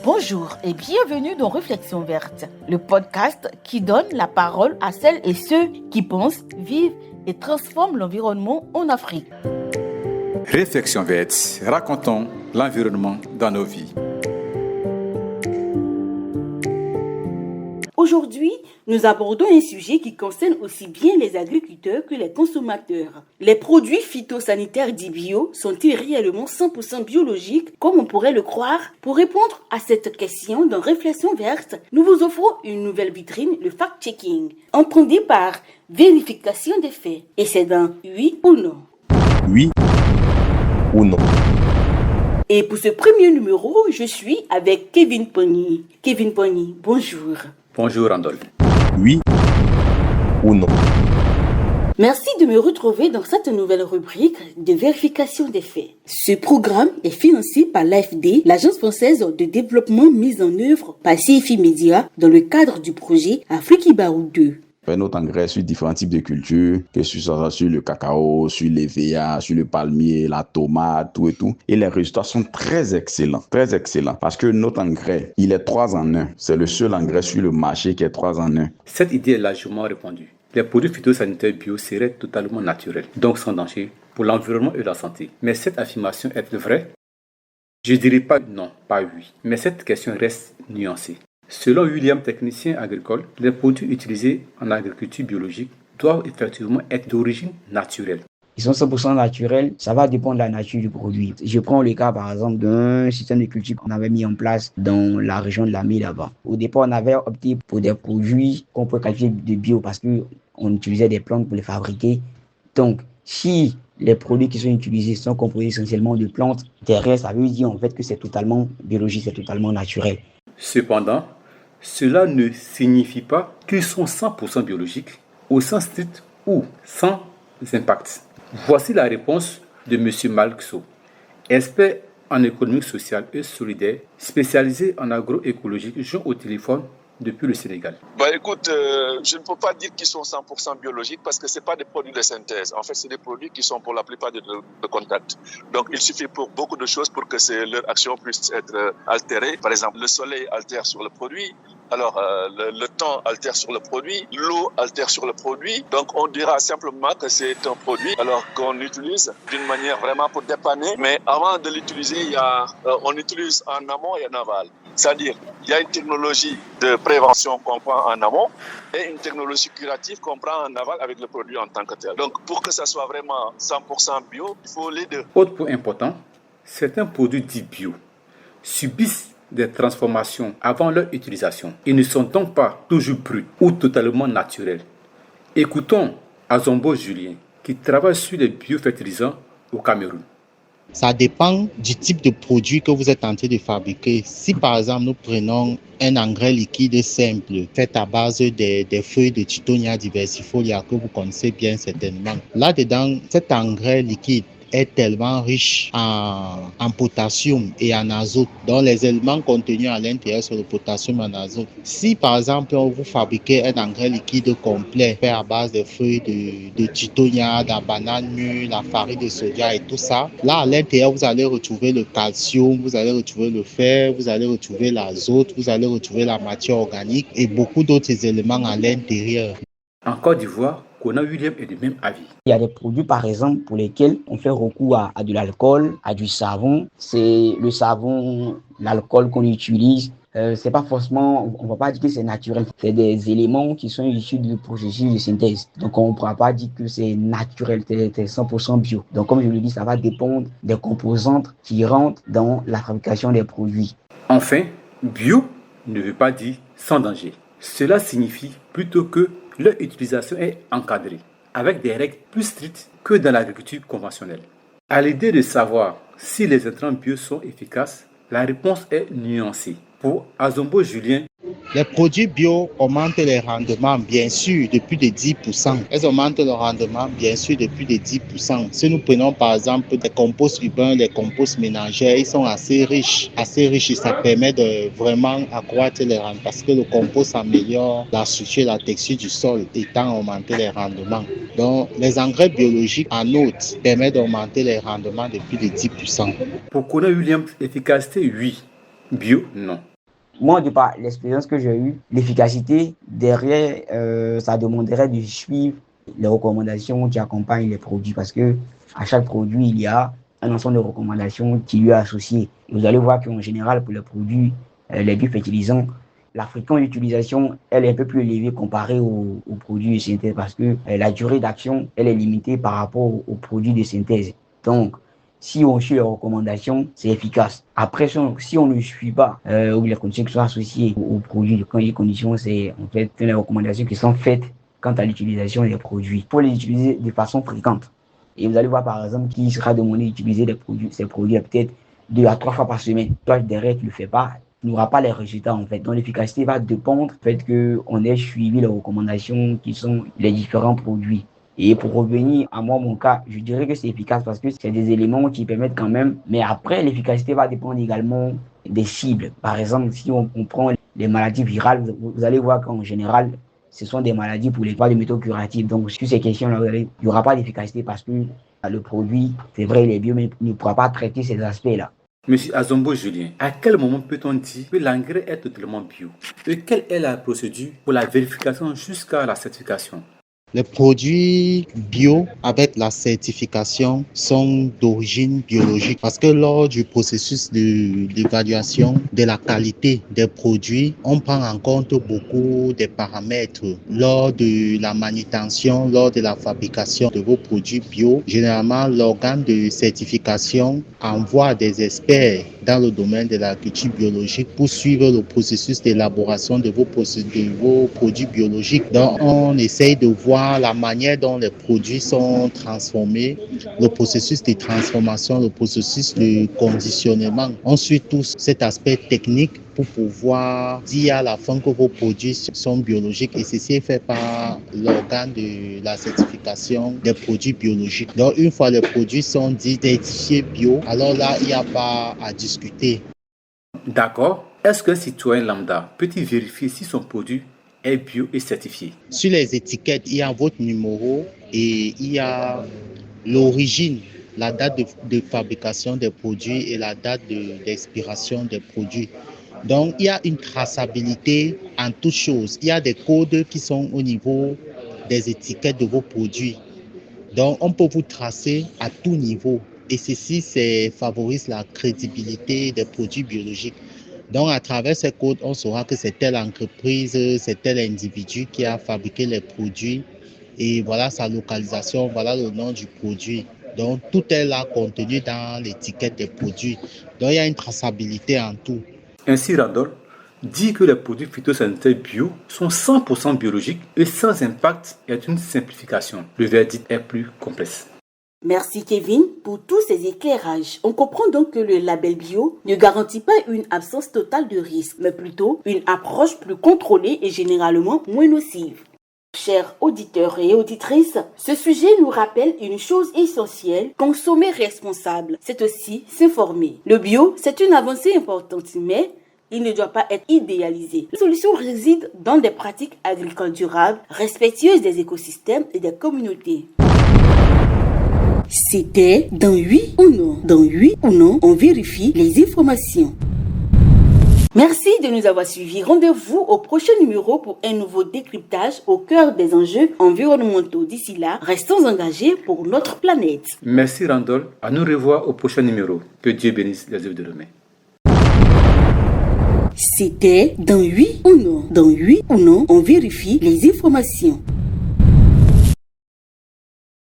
Bonjour et bienvenue dans Réflexion verte, le podcast qui donne la parole à celles et ceux qui pensent, vivent et transforment l'environnement en Afrique. Réflexion verte, racontons l'environnement dans nos vies. Aujourd'hui, nous abordons un sujet qui concerne aussi bien les agriculteurs que les consommateurs. Les produits phytosanitaires dits bio sont-ils réellement 100% biologiques, comme on pourrait le croire? Pour répondre à cette question dans Réflexion verte, nous vous offrons une nouvelle vitrine, le fact-checking, entendu par vérification des faits. Et c'est dans oui ou non. Oui ou non. Et pour ce premier numéro, je suis avec Kevin Pony. Kevin Pony, bonjour. Bonjour Randolph. Oui ou non. Merci de me retrouver dans cette nouvelle rubrique de vérification des faits. Ce programme est financé par l'AFD, l'Agence française de développement mise en œuvre par CFI Média dans le cadre du projet Afrique Ibarou 2. Notre engrais sur différents types de cultures, que ce soit sur le cacao, sur l'EVA, sur le palmier, la tomate, tout et tout. Et les résultats sont très excellents, parce que notre engrais, il est 3 en 1. C'est le seul engrais sur le marché qui est 3 en 1. Cette idée est largement répandue. Les produits phytosanitaires bio seraient totalement naturels, donc sans danger pour l'environnement et la santé. Mais cette affirmation est vraie? Je dirais pas non, pas oui. Mais cette question reste nuancée. Selon William, technicien agricole, les produits utilisés en agriculture biologique doivent effectivement être d'origine naturelle. Ils sont 100% naturels, ça va dépendre de la nature du produit. Je prends le cas par exemple d'un système de culture qu'on avait mis en place dans la région de la Mie là-bas. Au départ, on avait opté pour des produits qu'on peut qualifier de bio parce qu'on utilisait des plantes pour les fabriquer. Donc, si les produits qui sont utilisés sont composés essentiellement de plantes terrestres, ça veut dire en fait que c'est totalement biologique, c'est totalement naturel. Cependant, cela ne signifie pas qu'ils sont 100% biologiques au sens strict ou sans impact. Voici la réponse de M. Malkso, expert en économie sociale et solidaire, spécialisé en agroécologie, joint au téléphone depuis le Sénégal. Écoute, je ne peux pas dire qu'ils sont 100% biologiques parce que ce n'est pas des produits de synthèse. En fait, c'est des produits qui sont pour la plupart de contact. Donc, il suffit pour beaucoup de choses pour que leur action puisse être altérée. Par exemple, le soleil altère sur le produit. Alors, le temps altère sur le produit, l'eau altère sur le produit. Donc, on dira simplement que c'est un produit alors qu'on utilise d'une manière vraiment pour dépanner. Mais avant de l'utiliser, on utilise en amont et en aval. C'est-à-dire, il y a une technologie de prévention qu'on prend en amont et une technologie curative qu'on prend en aval avec le produit en tant que tel. Donc, pour que ça soit vraiment 100% bio, il faut les deux. Autre point important, certains produits dits bio subissent des transformations avant leur utilisation. Ils ne sont donc pas toujours bruts ou totalement naturels. Écoutons Azombo Julien qui travaille sur les biofertilisants au Cameroun. Ça dépend du type de produit que vous êtes en train de fabriquer. Si par exemple nous prenons un engrais liquide simple fait à base des feuilles de Tithonia diversifolia que vous connaissez bien certainement. Là-dedans, cet engrais liquide est tellement riche en potassium et en azote. Donc les éléments contenus à l'intérieur sur le potassium et en azote. Si par exemple vous fabriquez un engrais liquide complet fait à base des feuilles de Tithonia, de la banane mûre, la farine de soja et tout ça, là à l'intérieur vous allez retrouver le calcium, vous allez retrouver le fer, vous allez retrouver l'azote, vous allez retrouver la matière organique et beaucoup d'autres éléments à l'intérieur. En Côte d'Ivoire, Kona William est du même avis. Il y a des produits, par exemple, pour lesquels on fait recours à de l'alcool, à du savon. C'est le savon, l'alcool qu'on utilise. C'est pas forcément, on va pas dire que c'est naturel. C'est des éléments qui sont issus du processus de synthèse. Donc, on ne pourra pas dire que c'est naturel, c'est 100% bio. Donc, comme je le dis, ça va dépendre des composantes qui rentrent dans la fabrication des produits. Enfin, bio ne veut pas dire sans danger. Cela signifie plutôt que leur utilisation est encadrée, avec des règles plus strictes que dans l'agriculture conventionnelle. À l'idée de savoir si les intrants bio sont efficaces, la réponse est nuancée. Pour Azombo Julien, les produits bio augmentent les rendements, bien sûr, depuis de 10%. Elles augmentent le rendement, bien sûr, depuis de 10%. Si nous prenons par exemple les composts urbains, les composts ménagers, ils sont assez riches et ça permet de vraiment accroître les rendements parce que le compost améliore la structure et la texture du sol étant augmenter les rendements. Donc, les engrais biologiques en outre permettent d'augmenter les rendements depuis de 10%. pour Kona William, efficacité, oui. Bio, non. Moi, de par l'expérience que j'ai eue, l'efficacité, derrière, ça demanderait de suivre les recommandations qui accompagnent les produits parce que à chaque produit, il y a un ensemble de recommandations qui lui est associé. Et vous allez voir qu'en général, pour les produits, les biofertilisants, la fréquence d'utilisation, elle est un peu plus élevée comparée aux produits de synthèse parce que la durée d'action, elle est limitée par rapport aux produits de synthèse. Donc, si on suit les recommandations, c'est efficace. Après, si on ne suit pas, ou les conditions qui sont associées aux produits, quand les conditions, c'est en fait les recommandations qui sont faites quant à l'utilisation des produits. Il faut les utiliser de façon fréquente. Et vous allez voir par exemple qu'il sera demandé d'utiliser ces produits peut-être 2 à 3 fois par semaine. Toi, derrière, tu ne le fais pas, tu n'auras pas les résultats en fait. Donc l'efficacité va dépendre du fait qu'on ait suivi les recommandations qui sont les différents produits. Et pour revenir à moi, mon cas, je dirais que c'est efficace parce que c'est des éléments qui permettent quand même. Mais après, l'efficacité va dépendre également des cibles. Par exemple, si on prend les maladies virales, vous allez voir qu'en général, ce sont des maladies pour lesquelles des méthodes curatives. Donc, sur ces questions-là, il n'y aura pas d'efficacité parce que le produit, c'est vrai, il est bio, mais il ne pourra pas traiter ces aspects-là. Monsieur Azombo Julien, à quel moment peut-on dire que l'engrais est totalement bio? Et quelle est la procédure pour la vérification jusqu'à la certification? Les produits bio avec la certification sont d'origine biologique parce que lors du processus d'évaluation de la qualité des produits, on prend en compte beaucoup de paramètres. Lors de la manutention, lors de la fabrication de vos produits bio, généralement l'organe de certification envoie des experts dans le domaine de l'agriculture biologique pour suivre le processus d'élaboration de vos produits biologiques. Donc on essaye de voir la manière dont les produits sont transformés, le processus de transformation, le processus de conditionnement. On suit tous cet aspect technique pour pouvoir dire à la fin que vos produits sont biologiques et ceci est fait par l'organe de la certification des produits biologiques. Donc une fois les produits sont dits certifiés bio, alors là il n'y a pas à discuter. D'accord. Est-ce qu'un citoyen lambda peut-il vérifier si son produit est bio et certifié? Sur les étiquettes, il y a votre numéro et il y a l'origine, la date de fabrication des produits et la date d'expiration des produits. Donc, il y a une traçabilité en toutes choses. Il y a des codes qui sont au niveau des étiquettes de vos produits. Donc, on peut vous tracer à tout niveau. Et ceci, favorise la crédibilité des produits biologiques. Donc, à travers ces codes, on saura que c'est telle entreprise, c'est tel individu qui a fabriqué les produits. Et voilà sa localisation, voilà le nom du produit. Donc, tout est là contenu dans l'étiquette des produits. Donc, il y a une traçabilité en tout. Ainsi, Randall dit que les produits phytosanitaires bio sont 100% biologiques et sans impact est une simplification. Le verdict est plus complexe. Merci Kevin pour tous ces éclairages. On comprend donc que le label bio ne garantit pas une absence totale de risque, mais plutôt une approche plus contrôlée et généralement moins nocive. Chers auditeurs et auditrices, ce sujet nous rappelle une chose essentielle, consommer responsable, c'est aussi s'informer. Le bio, c'est une avancée importante, mais il ne doit pas être idéalisé. La solution réside dans des pratiques agricoles durables, respectueuses des écosystèmes et des communautés. C'était dans oui ou non. Dans oui ou non, on vérifie les informations. Merci de nous avoir suivis. Rendez-vous au prochain numéro pour un nouveau décryptage au cœur des enjeux environnementaux. D'ici là, restons engagés pour notre planète. Merci Randall. À nous revoir au prochain numéro. Que Dieu bénisse les œuvres de demain. C'était dans oui ou non. Dans oui ou non, on vérifie les informations.